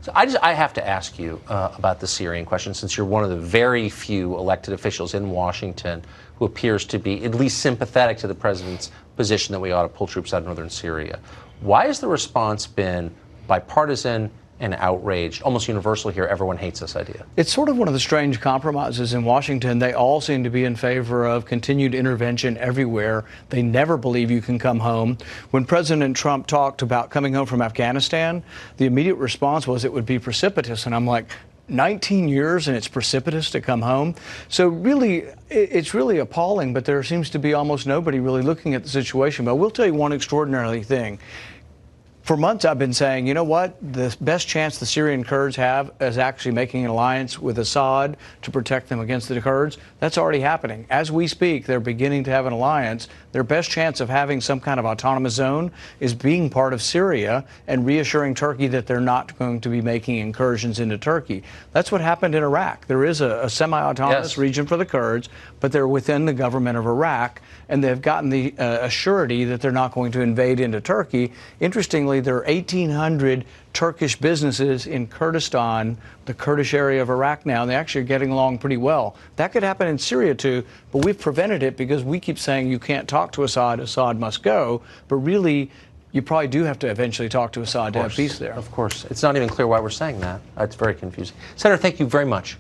So I have to ask you about the Syrian question, since you're one of the very few elected officials in Washington who appears to be at least sympathetic to the president's position that we ought to pull troops out of northern Syria. Why has the response been bipartisan and outraged, almost universal here? Everyone hates this idea. It's sort of one of the strange compromises in Washington. They all seem to be in favor of continued intervention everywhere. They never believe you can come home. When President Trump talked about coming home from Afghanistan, the immediate response was it would be precipitous. And I'm like, 19 years and it's precipitous to come home. So really, it's really appalling, but there seems to be almost nobody really looking at the situation. But I will tell you one extraordinary thing. For months, I've been saying, you know what, the best chance the Syrian Kurds have is actually making an alliance with Assad to protect them against the Kurds. That's already happening. As we speak, they're beginning to have an alliance. Their best chance of having some kind of autonomous zone is being part of Syria and reassuring Turkey that they're not going to be making incursions into Turkey. That's what happened in Iraq. There is a semi-autonomous region for the Kurds, but they're within the government of Iraq, and they've gotten the assurity that they're not going to invade into Turkey. Interestingly, there are 1,800 Turkish businesses in Kurdistan, the Kurdish area of Iraq now, and they actually are getting along pretty well. That could happen in Syria too, but we've prevented it because we keep saying you can't talk to Assad, Assad must go, but really you probably do have to eventually talk to Assad to have peace there. Of course. It's not even clear why we're saying that. It's very confusing. Senator, thank you very much.